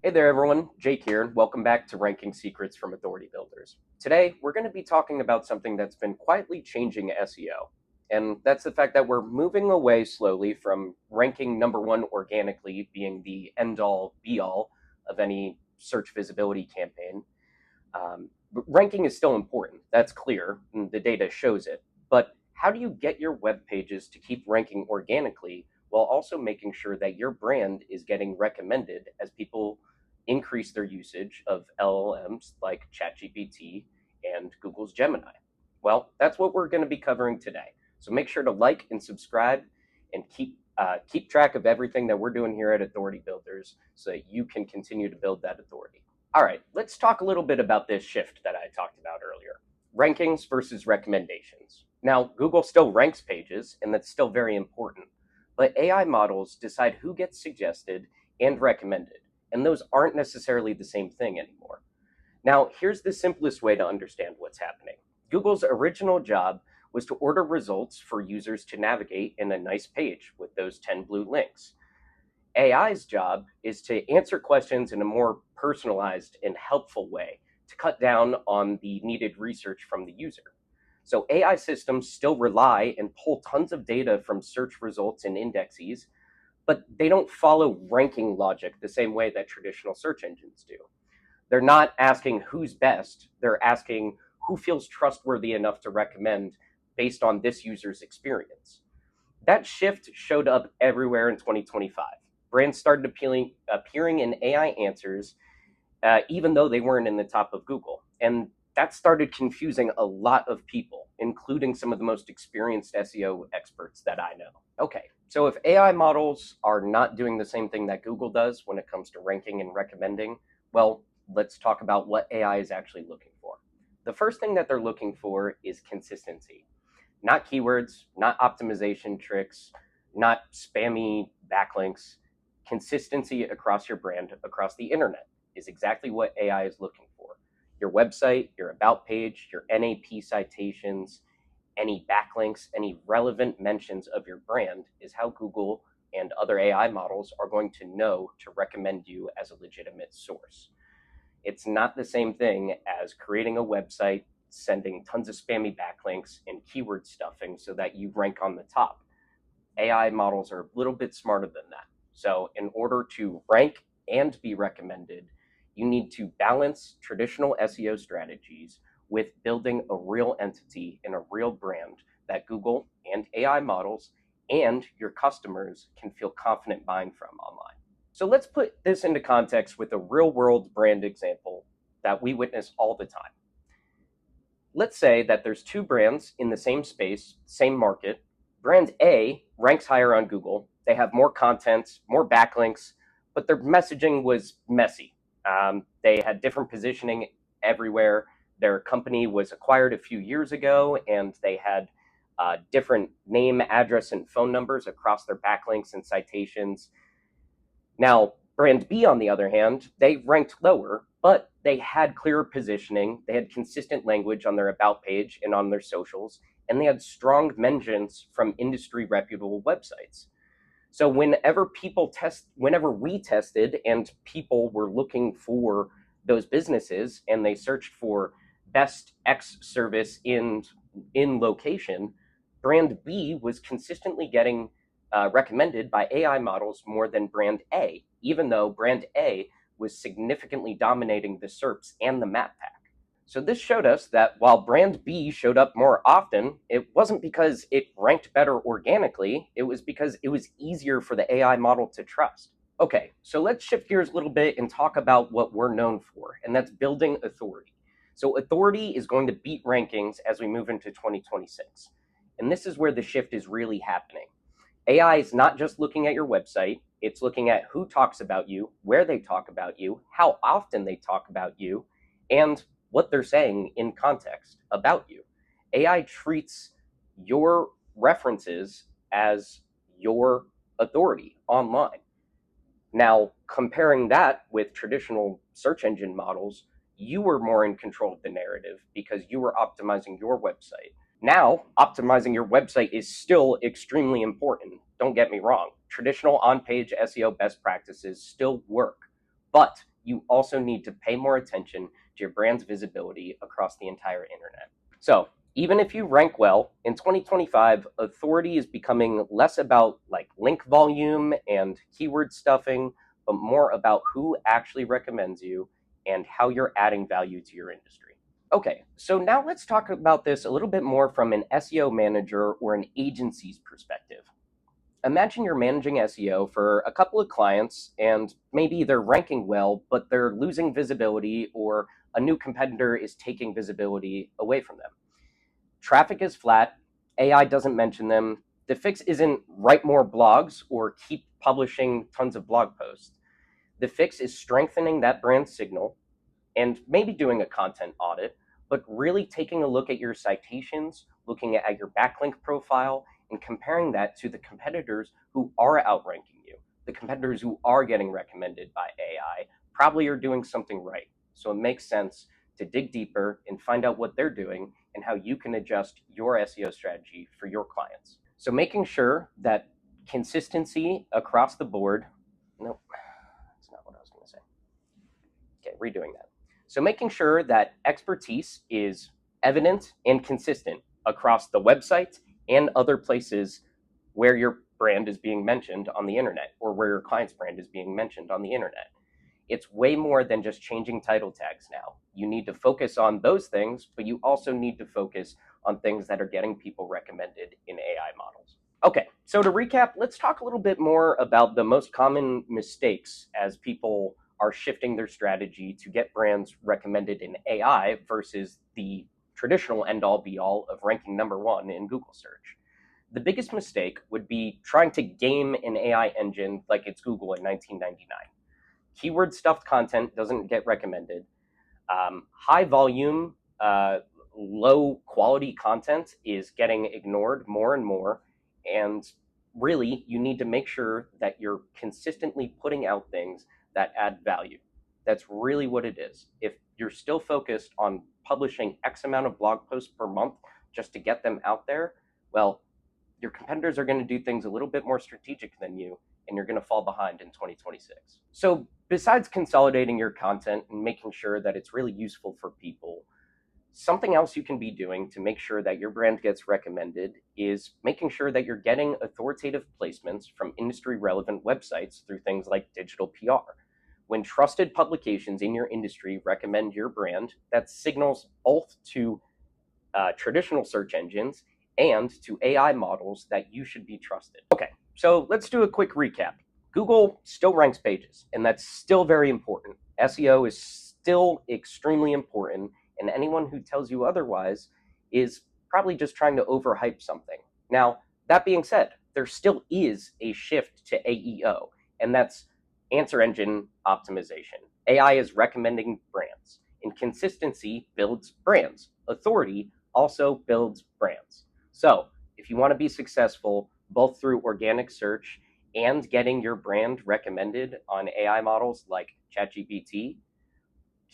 Hey there everyone, Jake here, and welcome back to Ranking Secrets from Authority Builders. Today, we're going to be talking about something that's been quietly changing SEO, and that's the fact that we're moving away slowly from ranking number one organically being the end-all, be-all of any search visibility campaign. But ranking is still important, that's clear, and the data shows it, but how do you get your web pages to keep ranking organically while also making sure that your brand is getting recommended as people increase their usage of LLMs like ChatGPT and Google's Gemini? Well, that's what we're going to be covering today. So make sure to like and subscribe and keep track of everything that we're doing here at Authority Builders so that you can continue to build that authority. All right, let's talk a little bit about this shift that I talked about earlier. Rankings versus recommendations. Now, Google still ranks pages, and that's still very important, but AI models decide who gets suggested and recommended, and those aren't necessarily the same thing anymore. Now, here's the simplest way to understand what's happening. Google's original job was to order results for users to navigate in a nice page with those 10 blue links. AI's job is to answer questions in a more personalized and helpful way to cut down on the needed research from the user. So AI systems still rely and pull tons of data from search results and indexes, but they don't follow ranking logic the same way that traditional search engines do. They're not asking who's best, they're asking who feels trustworthy enough to recommend based on this user's experience. That shift showed up everywhere in 2025. Brands started appearing in AI answers, even though they weren't in the top of Google. And that started confusing a lot of people, including some of the most experienced SEO experts that I know. Okay, so if AI models are not doing the same thing that Google does when it comes to ranking and recommending, well, let's talk about what AI is actually looking for. The first thing that they're looking for is consistency. Not keywords, not optimization tricks, not spammy backlinks. Consistency across your brand, across the internet, is exactly what AI is looking for. Your website, your about page, your NAP citations, any backlinks, any relevant mentions of your brand is how Google and other AI models are going to know to recommend you as a legitimate source. It's not the same thing as creating a website, sending tons of spammy backlinks and keyword stuffing so that you rank on the top. AI models are a little bit smarter than that. So in order to rank and be recommended, you need to balance traditional SEO strategies with building a real entity and a real brand that Google and AI models and your customers can feel confident buying from online. So let's put this into context with a real world brand example that we witness all the time. Let's say that there's two brands in the same space, same market. Brand A ranks higher on Google. They have more content, more backlinks, but their messaging was messy. They had different positioning everywhere. Their company was acquired a few years ago, and they had different name, address, and phone numbers across their backlinks and citations. Now, Brand B, on the other hand, they ranked lower, but they had clearer positioning. They had consistent language on their about page and on their socials, and they had strong mentions from industry reputable websites. So whenever we tested and people were looking for those businesses and they searched for best X service in location, Brand B was consistently getting recommended by AI models more than Brand A, even though Brand A was significantly dominating the SERPs and the map pack. So this showed us that while Brand B showed up more often, it wasn't because it ranked better organically, it was because it was easier for the AI model to trust. Okay, so let's shift gears a little bit and talk about what we're known for, and that's building authority. So authority is going to beat rankings as we move into 2026. And this is where the shift is really happening. AI is not just looking at your website, it's looking at who talks about you, where they talk about you, how often they talk about you, and what they're saying in context about you. AI treats your references as your authority online. Now, comparing that with traditional search engine models, you were more in control of the narrative because you were optimizing your website. Now, optimizing your website is still extremely important. Don't get me wrong. Traditional on-page SEO best practices still work, but you also need to pay more attention to your brand's visibility across the entire internet. So, even if you rank well, in 2025, authority is becoming less about like link volume and keyword stuffing, but more about who actually recommends you and how you're adding value to your industry. Okay, so now let's talk about this a little bit more from an SEO manager or an agency's perspective. Imagine you're managing SEO for a couple of clients and maybe they're ranking well, but they're losing visibility or a new competitor is taking visibility away from them. Traffic is flat, AI doesn't mention them. The fix isn't write more blogs or keep publishing tons of blog posts. The fix is strengthening that brand signal and maybe doing a content audit, but really taking a look at your citations, looking at your backlink profile, and comparing that to the competitors who are outranking you. The competitors who are getting recommended by AI probably are doing something right. So it makes sense to dig deeper and find out what they're doing and how you can adjust your SEO strategy for your clients. So making sure that consistency across the board, nope, that's not what I was going to say. Okay, redoing that. So making sure that expertise is evident and consistent across the website and other places where your brand is being mentioned on the internet or where your client's brand is being mentioned on the internet. It's way more than just changing title tags now. You need to focus on those things, but you also need to focus on things that are getting people recommended in AI models. Okay, so to recap, let's talk a little bit more about the most common mistakes as people are shifting their strategy to get brands recommended in AI versus the traditional end all be all of ranking number one in Google search. The biggest mistake would be trying to game an AI engine like it's Google in 1999. Keyword stuffed content doesn't get recommended. High volume, low quality content is getting ignored more and more. And really, you need to make sure that you're consistently putting out things that add value. That's really what it is. If you're still focused on publishing X amount of blog posts per month just to get them out there, well, your competitors are going to do things a little bit more strategic than you, and you're going to fall behind in 2026. So, besides consolidating your content and making sure that it's really useful for people, something else you can be doing to make sure that your brand gets recommended is making sure that you're getting authoritative placements from industry relevant websites through things like digital PR. When trusted publications in your industry recommend your brand, that signals both to traditional search engines and to AI models that you should be trusted. Okay, so let's do a quick recap. Google still ranks pages, and that's still very important. SEO is still extremely important, and anyone who tells you otherwise is probably just trying to overhype something. Now, that being said, there still is a shift to AEO, and that's answer engine optimization. AI is recommending brands, and consistency builds brands. Authority also builds brands. So, if you want to be successful both through organic search and getting your brand recommended on AI models like ChatGPT,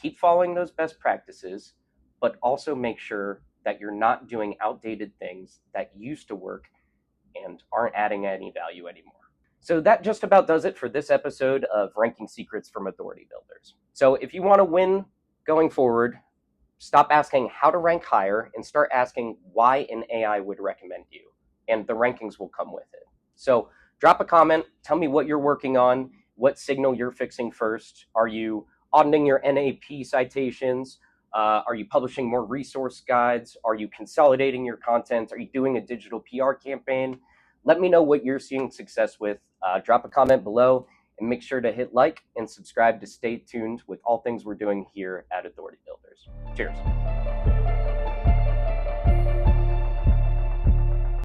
keep following those best practices, but also make sure that you're not doing outdated things that used to work and aren't adding any value anymore. So that just about does it for this episode of Ranking Secrets from Authority Builders. So if you want to win going forward, stop asking how to rank higher and start asking why an AI would recommend you, and the rankings will come with it. So drop a comment, tell me what you're working on, what signal you're fixing first. Are you auditing your NAP citations? Are you publishing more resource guides? Are you consolidating your content? Are you doing a digital PR campaign? Let me know what you're seeing success with. Drop a comment below and make sure to hit like and subscribe to stay tuned with all things we're doing here at Authority Builders. Cheers.